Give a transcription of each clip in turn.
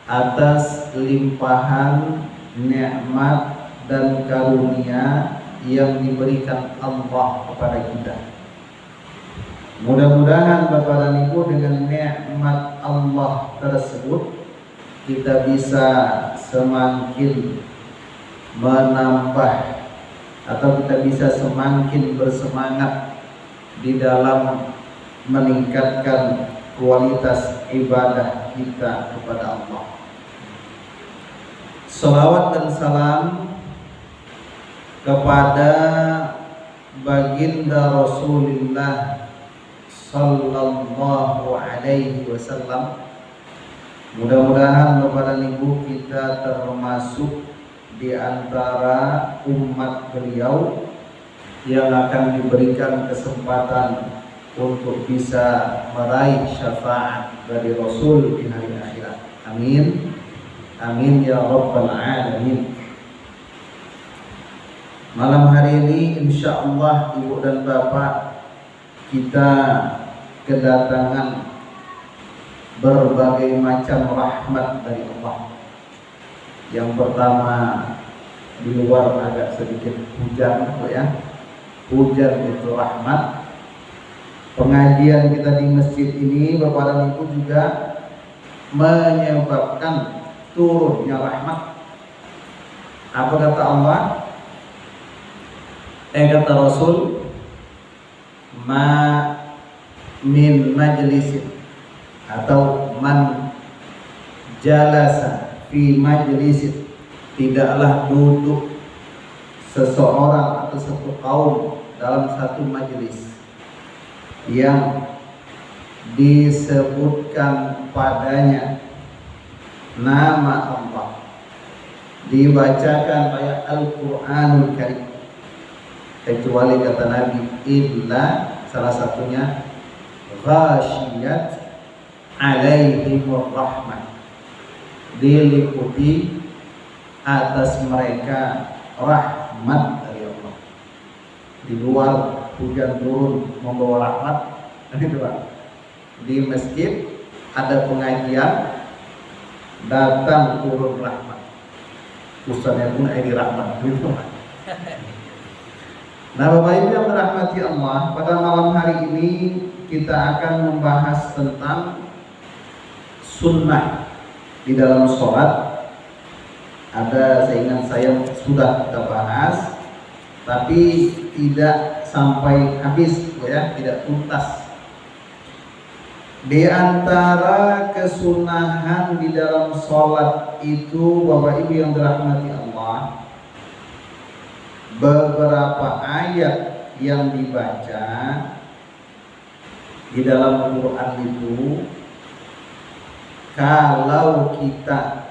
atas limpahan nikmat dan karunia yang diberikan Allah kepada kita. Mudah-mudahan Bapak dan Ibu dengan nikmat Allah tersebut kita bisa semakin menambah atau kita bisa semakin bersemangat di dalam meningkatkan kualitas ibadah kita kepada Allah. Salawat dan salam kepada baginda Rasulullah sallallahu alaihi wasallam. Mudah-mudahan Bapak dan Ibu kita termasuk di antara umat beliau yang akan diberikan kesempatan untuk bisa meraih syafaat dari Rasul di hari akhirat. Amin. Amin ya rabbal alamin. Malam hari ini insyaallah Ibu dan Bapak kita kedatangan berbagai macam rahmat dari Allah. Yang pertama, di luar agak sedikit hujan ya. Hujan itu rahmat. Pengajian kita di masjid ini Bapak dan Ibu juga menyebabkan turunnya rahmat. Apa kata Allah? Kata Rasul, ma min majlisin atau man jalasa fi majlisin, tidaklah duduk seseorang atau satu kaum dalam satu majelis yang disebutkan padanya nama Allah, dibacakan ayat Al-Qur'anul Karim, kecuali kata Nabi illa salah satunya ghashiyat alaihimur rahmah, diliputi atas mereka rahmat dari Allah. Di luar hujan turun membawa rahmat, itu Pak. Di masjid ada pengajian, datang turun rahmat. Ustaznya pun ini rahmat, gitu Pak. Nah Bapak Ibu yang dirahmati Allah, pada malam hari ini kita akan membahas tentang sunnah di dalam sholat. Ada seingat saya sudah kita bahas, tapi tidak sampai habis ya, tidak tuntas. Di antara kesunahan di dalam sholat itu Bapak Ibu yang dirahmati Allah, beberapa ayat yang dibaca di dalam Quran itu, kalau kita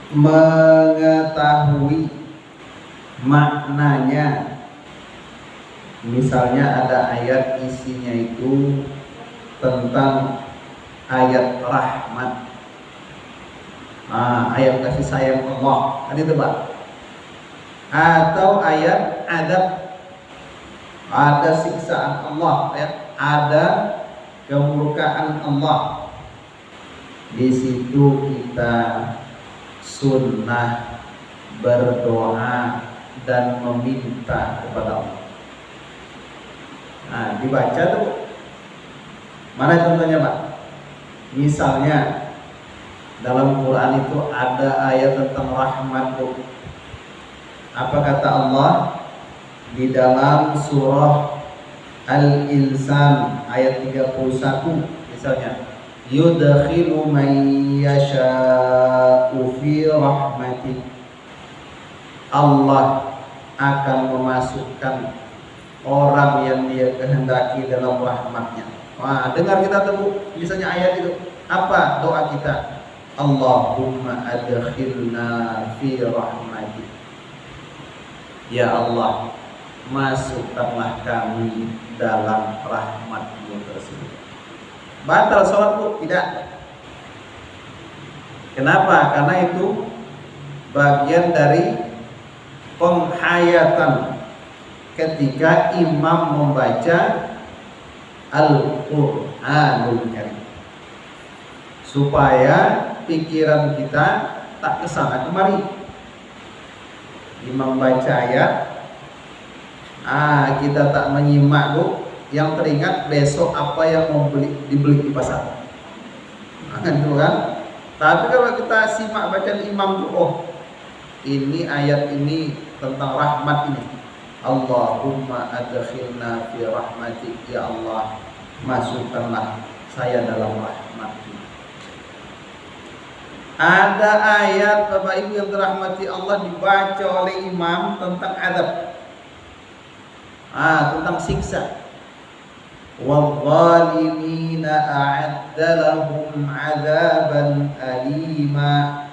mengetahui maknanya, misalnya ada ayat isinya itu tentang ayat rahmat, ayat kasih sayang Allah, kan itu Pak. Atau ayat adab, ada siksaan Allah ya, ada kemurkaan Allah. Di situ kita sunnah berdoa dan meminta kepada Allah. Nah, dibaca tuh. Mana contohnya Pak? Misalnya dalam Quran itu ada ayat tentang rahmat. Apa kata Allah di dalam surah Al-Insan ayat 31 misalnya, yudkhilu man yasha'u fi rahmatih, Allah akan memasukkan orang yang Dia kehendaki dalam rahmatnya. Wah, dengar kita temu misalnya ayat itu, apa doa kita? Allahumma adkhilna fi rahmatik. Ya Allah, masukkanlah kami dalam rahmat-Mu tersebut. Batal sholat Bu? Tidak. Kenapa? Karena itu bagian dari penghayatan ketika imam membaca Al-Qur'anul Karim. supaya pikiran kita tak kesana kemari. Imam baca ayat, kita tak menyimak tuh, yang teringat besok apa yang mau dibeli di pasar. Gitu kan? Tapi kalau kita simak bacaan imam tuh, oh ini ayat ini tentang rahmat ini. Allahumma adkhilna fi rahmatik, ya Allah masukkanlah saya dalam rahmat-Mu. Ada ayat Bapak Ibu yang dirahmati Allah dibaca oleh imam tentang azab, tentang siksa. Wadh-dhalimina a'adda lahum 'adzaban alima.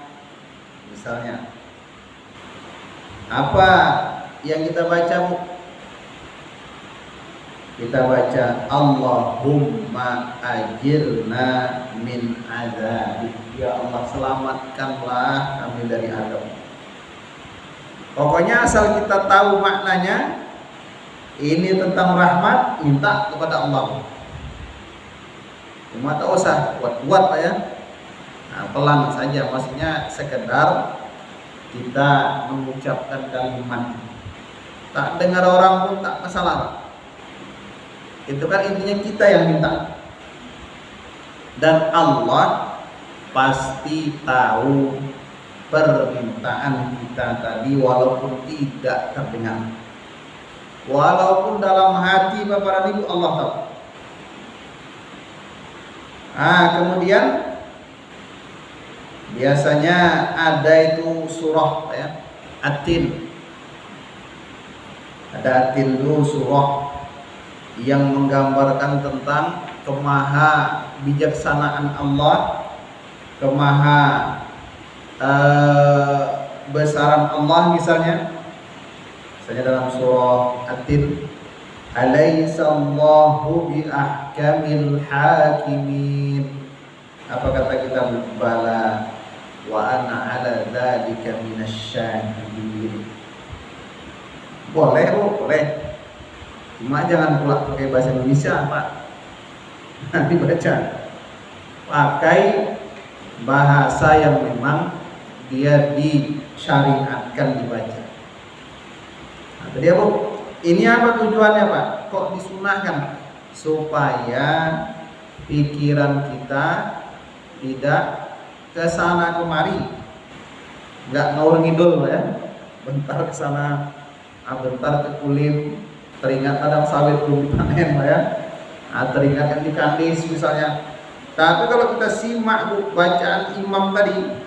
Misalnya apa yang kita baca, Bu? Kita baca Allahumma ajirna min adzabik. Ya Allah, selamatkanlah kami dari azab. Pokoknya asal kita tahu maknanya, ini tentang rahmat, minta kepada Allah. Cuma tak usah kuat-kuat Pak ya. Pelan saja, maksudnya sekedar kita mengucapkan kalimat. Tak dengar orang pun tak masalah. Itu kan intinya kita yang minta. Dan Allah pasti tahu permintaan kita tadi walaupun tidak terdengar. Walaupun dalam hati Bapak dan Ibu Allah tahu. Kemudian biasanya ada itu surah ya, At-Tin. Ada At-Tin itu surah yang menggambarkan tentang kemaha bijaksanaan Allah, kemaha besaran Allah misalnya dalam surah At-Tin, alaysallahu bi ahkamil hakimin. Apa kata kita? Bala wa ana ala dzalika minasyahidin. Boleh, boleh. Cuma jangan pula pakai bahasa Indonesia, Pak. Nanti baca. Pakai bahasa yang memang dia disyariatkan dibaca. Tadi Bu, ini apa tujuannya Pak? Kok disunahkan? Supaya pikiran kita tidak kesana kemari, nggak ngawur ngidul Pak ya. Bentar kesana, bentar ke kulit, teringat ada sawit belum panen Pak ya. Teringat yang di kandis misalnya. Tapi kalau kita simak Bu, bacaan imam tadi,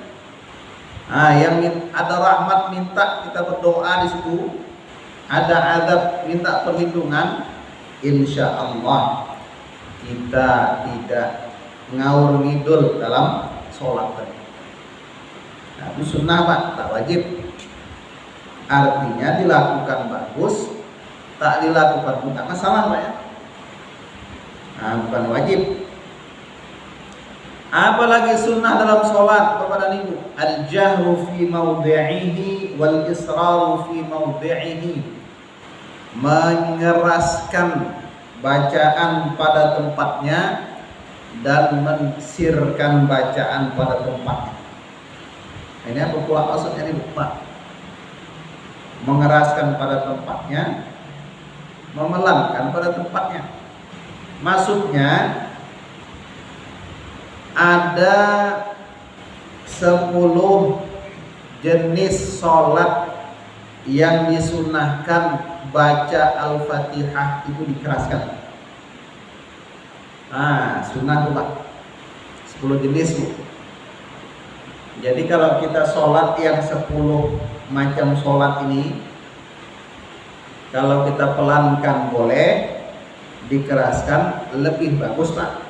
yang ada rahmat minta kita berdoa di situ, ada azab minta perlindungan, insya Allah kita tidak ngawur ngidul dalam sholat tadi. Itu sunnah Pak, tak wajib. Artinya dilakukan bagus, tak dilakukan pun tak masalah Pak ya. Bukan wajib. Apalagi sunnah dalam sholat Bapak dan Ibu, al-jahru fi mawdi'ihi wal israru fi mawdi'ihi. Mengeraskan bacaan pada tempatnya dan mensirkan bacaan pada tempatnya. Ini apa pula maksudnya ini Pak? Mengeraskan pada tempatnya, memelankan pada tempatnya. Maksudnya ada 10 jenis sholat yang disunahkan baca Al-Fatihah itu dikeraskan. Sunnah tuh Pak, 10 jenis Bu. Jadi kalau kita sholat yang 10 macam sholat ini, kalau kita pelankan boleh, dikeraskan lebih bagus Pak.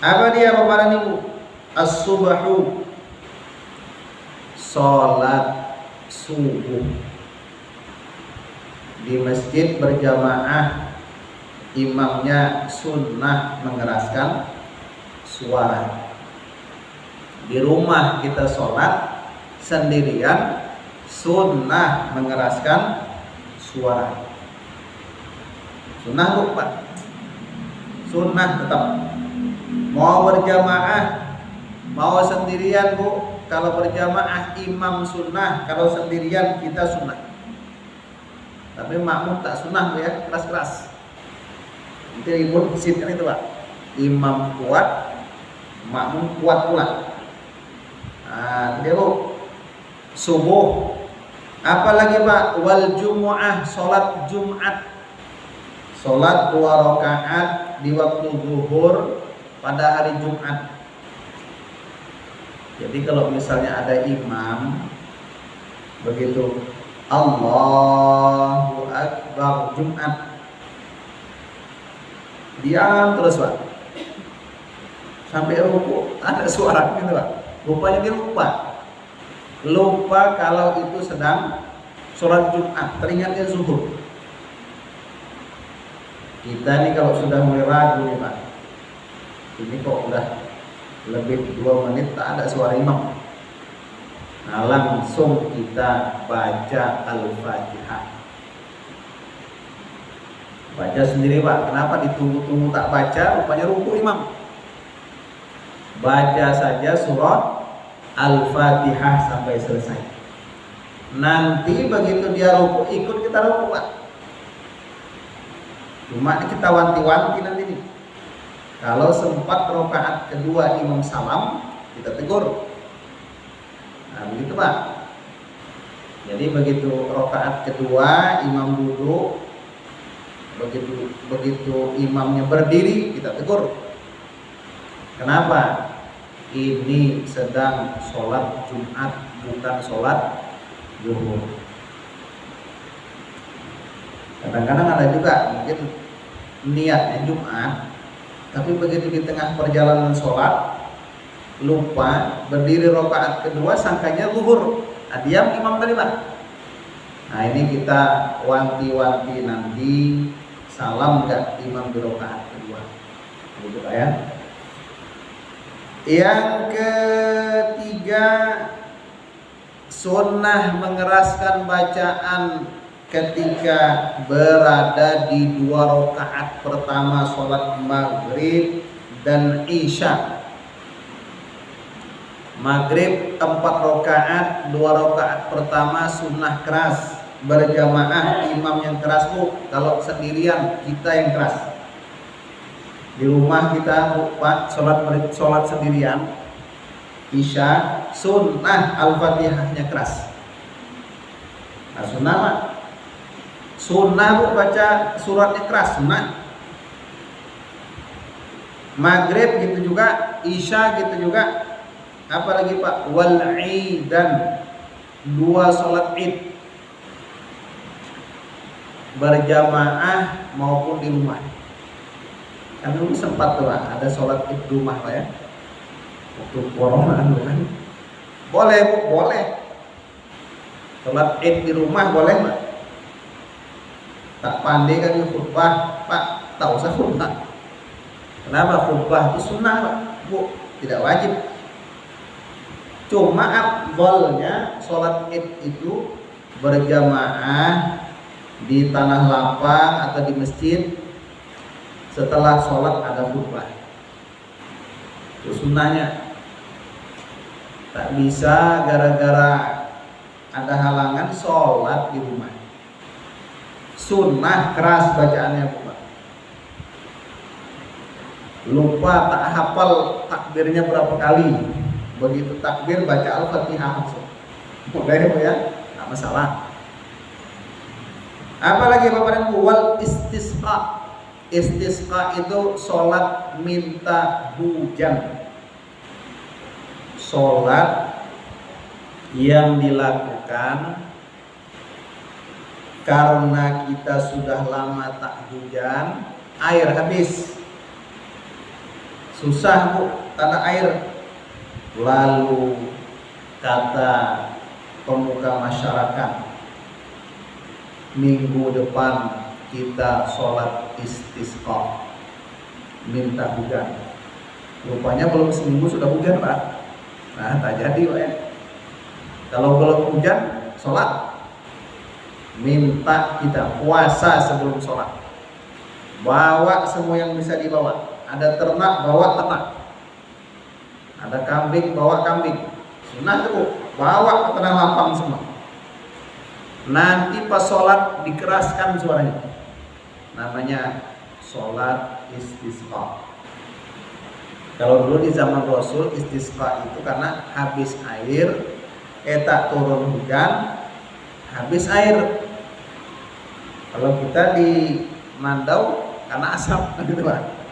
Apa dia Bapak dan Ibu? As-subahu, sholat subuh di masjid berjamaah, imamnya sunnah mengeraskan suara. Di rumah kita sholat sendirian, sunnah mengeraskan suara. Sunnah Pak, sunnah tetap. Mau berjamaah, mau sendirian Bu. Kalau berjamaah imam sunnah, kalau sendirian kita sunnah. Tapi makmum tak sunnah Bu ya, keras-keras. Itu ribut kan itu Pak. Imam kuat, makmum kuat pula. Nah, dia Bu. Subuh. Apalagi Pak, wal jumu'ah, salat Jumat. Salat 2 rakaat di waktu zuhur pada hari Jumat. Jadi kalau misalnya ada imam begitu Allahu Akbar Jumat, diam terus Pak sampai ruku, ada suara gitu Pak. Rupanya dia lupa kalau itu sedang sholat Jumat, teringatnya zuhur. Kita nih kalau sudah mulai ragu nih Pak, ini kok udah lebih 2 menit tak ada suara imam. Nah, langsung kita baca Al-Fatihah. Baca sendiri Pak. Kenapa ditunggu-tunggu tak baca? Rupanya ruku imam. Baca saja surah Al-Fatihah sampai selesai. Nanti begitu dia ruku, ikut kita ruku Pak. Cuma kita wanti-wanti nanti nih. Kalau sempat rakaat kedua imam salam, kita tegur. Nah, begitu Pak. Jadi begitu rakaat kedua imam duduk, begitu imamnya berdiri, kita tegur. Kenapa? Ini sedang sholat Jumat, bukan sholat zuhur. Kadang-kadang ada juga mungkin niatnya Jumat, tapi begitu di tengah perjalanan sholat lupa berdiri rakaat kedua, sangkanya zuhur. Nah, diam imam tadi Pak. Nah, ini kita wanti-wanti nanti salam enggak imam di rakaat kedua. Begitu Pak ya. Yang ketiga, sunnah mengeraskan bacaan ketika berada di 2 rakaat pertama sholat maghrib dan isya. Maghrib 4 rakaat, 2 rakaat pertama sunnah keras berjamaah, imam yang keras Bu. Kalau sendirian kita yang keras. Di rumah kita Pak sholat sendirian isya, sunnah Al-Fatihahnya keras. Nah, sunnah Pak. Sunnah Bu baca suratnya keras, sunnah. Maghrib gitu juga, isya gitu juga. Apalagi Pak, wal idan, 2 sholat id berjamaah maupun di rumah. Kan dulu sempat tuh Pak, ada sholat id di rumah Pak ya. Waktu corona dulu kan. Boleh Bu, boleh. Sholat id di rumah boleh Pak. Tak pandai kan khutbah, Pak, tak usah khutbah. Kenapa? Khutbah itu sunnah Pak, Bu, tidak wajib. Cuma afdalnya sholat id itu berjamaah di tanah lapang atau di masjid, setelah sholat ada khutbah. Itu sunnahnya. Tak bisa gara-gara ada halangan sholat di rumah. Sunnah keras bacaannya Pak. Lupa tak hafal takbirnya berapa kali, begitu takbir baca Al-Fatihah langsung. Boleh ya, tak masalah. Apalagi Bapak dan Ibu, wal istisqa. Istisqa itu sholat minta hujan. Sholat yang dilakukan karena kita sudah lama tak hujan, air habis, susah Bu, tanah air. Lalu kata pemuka masyarakat, minggu depan kita sholat istisqa, minta hujan. Rupanya belum seminggu sudah hujan Pak. Nah, tak jadi Pak ya. Kalau belum hujan, sholat. Minta kita puasa sebelum sholat. Bawa semua yang bisa dibawa. Ada ternak, bawa ternak. kambing, bawa kambing. Sunnah itu Bu, bawa ke tanah lapang semua. Nanti pas sholat dikeraskan suaranya. Namanya sholat istisqa. Kalau dulu di zaman Rasul istisqa itu karena habis air, tak turun hujan, habis air. Kalau kita di Mandau karena asap gitu Pak.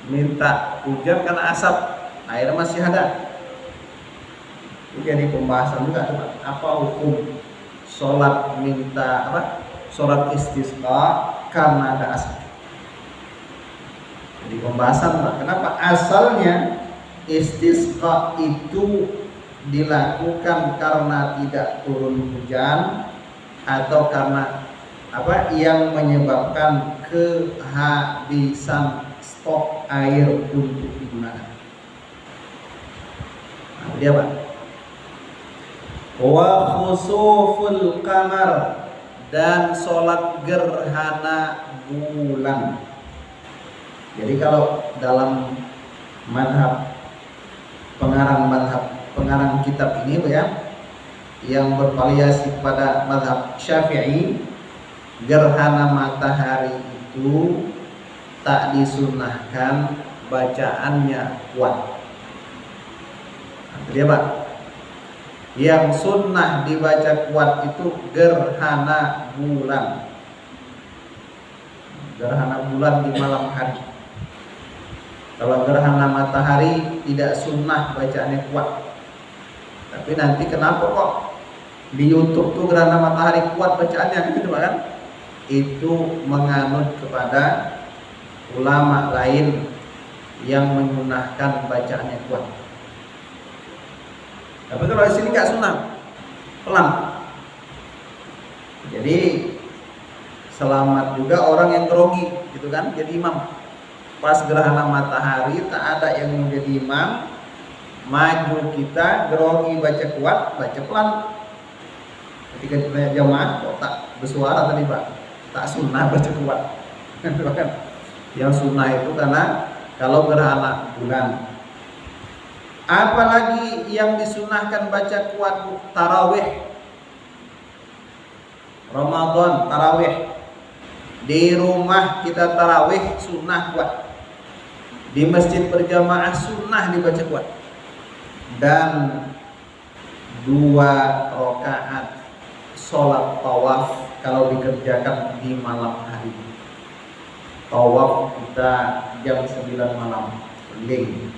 Minta hujan karena asap, air masih ada. Itu jadi pembahasan juga Pak. Apa hukum sholat minta sholat istisqa karena ada asap? Jadi pembahasan Pak, kenapa asalnya istisqa itu dilakukan karena tidak turun hujan atau karena yang menyebabkan kehabisan stok air untuk digunakan. Nah, dia Pak. Wa khusuful qamar, dan sholat gerhana bulan. Jadi kalau dalam pengarang kitab ini ya, yang bervariasi pada mazhab Syafi'i, gerhana matahari itu tak disunnahkan bacaannya kuat. Dia Pak, yang sunnah dibaca kuat itu gerhana bulan. Gerhana bulan di malam hari. Kalau gerhana matahari tidak sunnah bacaannya kuat. Tapi nanti kenapa kok di YouTube tuh gerhana matahari kuat bacaannya gitu kan? Itu menganut kepada ulama lain yang menggunakan bacaannya kuat. Tapi kalau di sini nggak sunnah, pelan. Jadi selamat juga orang yang grogi gitu kan, jadi imam. Pas gerhana matahari tak ada yang menjadi imam, maju kita grogi baca kuat, baca pelan. Ketika ditanya jamaah kok tak bersuara tadi Pak, tak sunnah baca kuat. Yang sunnah itu karena kalau gerhana bulan. Apalagi yang disunahkan baca kuat, tarawih, Ramadan tarawih. Di rumah kita tarawih sunnah kuat. Di masjid berjamaah sunnah dibaca kuat. Dan 2 rakaat sholat tawaf kalau dikerjakan di malam hari. Tawaf kita jam 9 malam keliling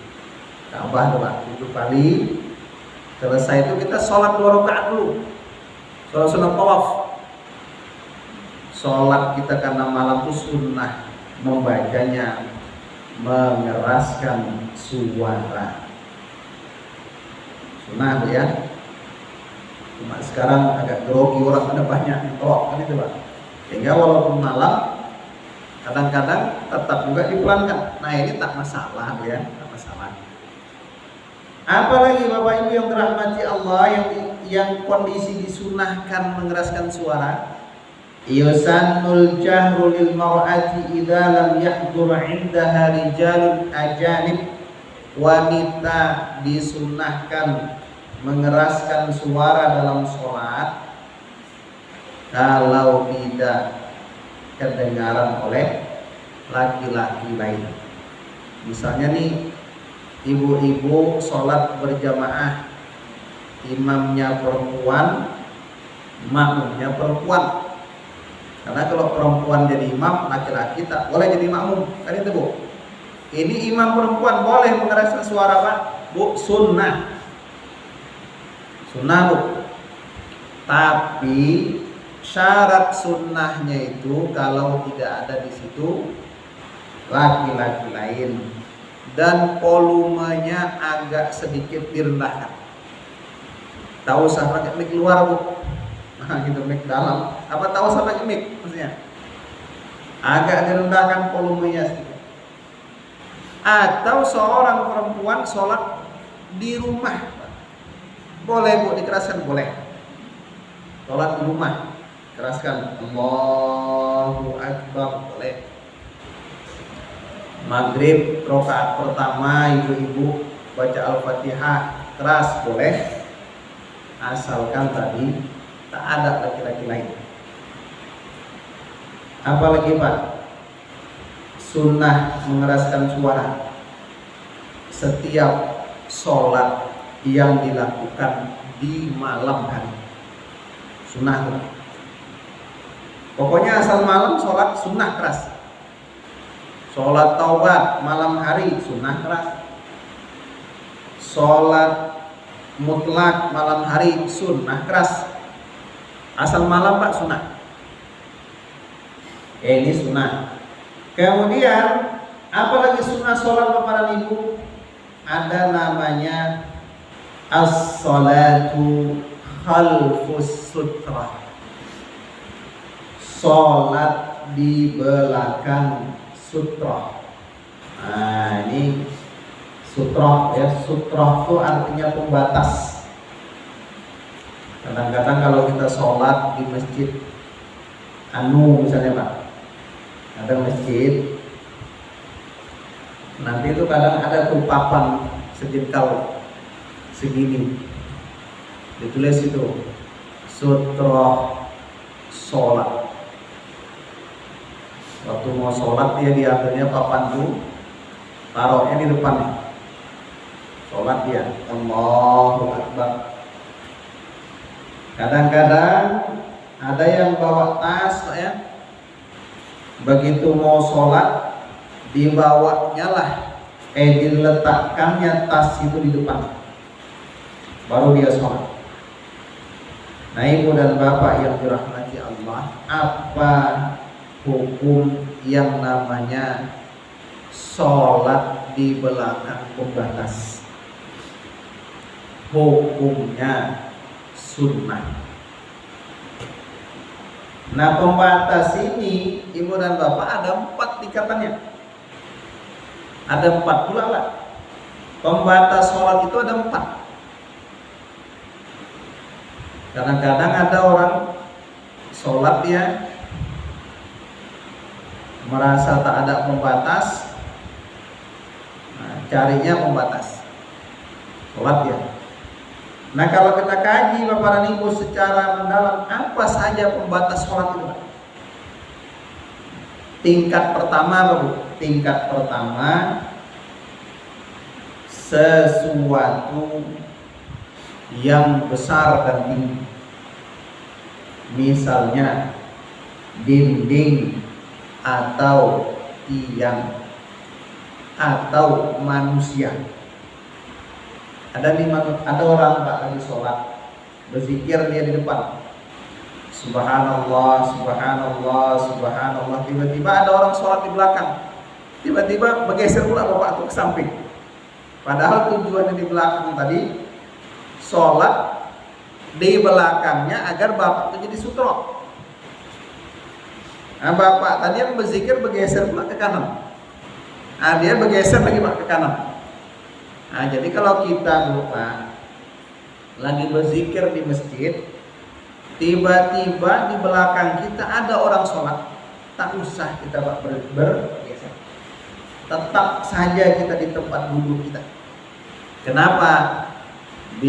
Ka'bah tuh Pak, 7 kali. Selesai itu kita sholat 2 rakaat dulu. Sholat sunnah tawaf. Sholat kita karena malam itu sunnah membacanya mengeraskan suara. Sunnah ya. Cuma sekarang agak grogi, orang ada banyak yang tawaf kan itu Pak. Sehingga walaupun malam kadang-kadang tetap juga dipelankan. Nah ini tak masalah ya, tak masalah. Apalagi Bapak Ibu yang dirahmati Allah, yang kondisi disunahkan mengeraskan suara. Yusannul jahru lil mar'ati idza lam yahdur 'indaha rijalun ajanib. Wanita disunahkan mengeraskan suara dalam sholat kalau tidak kedengaran oleh laki-laki lain. Misalnya nih, ibu-ibu sholat berjamaah, imamnya perempuan, makmumnya perempuan. Karena kalau perempuan jadi imam, laki-laki tak boleh jadi makmum, kan itu Bu. Ini imam perempuan boleh mengeraskan suara Pak, Bu, sunnah. Sunnah Bu. Tapi syarat sunnahnya itu kalau tidak ada di situ laki-laki lain dan volumenya agak sedikit direndahkan. Tahu usah pakai mic luar Bu. Nah gitu, mic dalam. Apa tahu usah pakai mic maksudnya? Agak direndahkan volumenya sedikit. Atau seorang perempuan sholat di rumah, boleh Bu dikeraskan, boleh. Sholat di rumah, keraskan Allahu Akbar, boleh. Maghrib rakaat pertama ibu-ibu baca Al-Fatihah keras boleh, asalkan tadi tak ada laki-laki lain. Apalagi Pak, sunnah mengeraskan suara setiap sholat yang dilakukan di malam hari. Sunnah tuh. Pokoknya asal malam sholat sunnah keras. Sholat taubat malam hari sunnah keras. Sholat mutlak malam hari sunnah keras. Asal malam Pak sunnah. Ini sunnah. Kemudian apalagi sunnah sholat Bapak dan Ibu, ada namanya as-salatu khalfus sutrah. Sholat di belakang sutroh. Nah ini sutroh ya, sutroh itu artinya pembatas. Kadang-kadang kalau kita sholat di masjid misalnya Pak, ada masjid, nanti itu kadang ada tuh papan sejengkal segini, ditulis itu sutroh sholat. Waktu mau sholat dia diambilnya papan tuh, taruhnya di depan. Sholat dia, Allahu Akbar. Kadang-kadang ada yang bawa tas ya, begitu mau sholat dibawanya lah, diletakkannya tas itu di depan, baru dia sholat. Nah Ibu dan Bapak yang dirahmati Allah, apa hukum yang namanya sholat di belakang pembatas? Hukumnya sunnah. Nah pembatas ini Ibu dan Bapak ada 4 tingkatannya. Ada 4 pula Pak. Pembatas sholat itu ada 4. Kadang-kadang ada orang sholat dia merasa tak ada pembatas, nah, carinya pembatas sholat ya. Nah kalau kita kaji Bapak dan Ibu secara mendalam, apa saja pembatas sholat itu? Tingkat pertama Bu, tingkat pertama sesuatu yang besar dan tinggi, misalnya dinding atau tiang atau manusia. Ada orang Pak lagi sholat, berzikir dia di depan, subhanallah, subhanallah, subhanallah. Tiba-tiba ada orang sholat di belakang, tiba-tiba bergeser pula Bapak tuh ke samping. Padahal tujuannya di belakang tadi sholat di belakangnya agar Bapak itu jadi sutroh. Nah Bapak tadi yang berzikir bergeser pula ke kanan. Nah dia bergeser lagi Pak ke kanan. Nah jadi kalau kita lupa lagi berzikir di masjid, tiba-tiba di belakang kita ada orang sholat, tak usah kita Pak bergeser. Tetap saja kita di tempat duduk kita. Kenapa?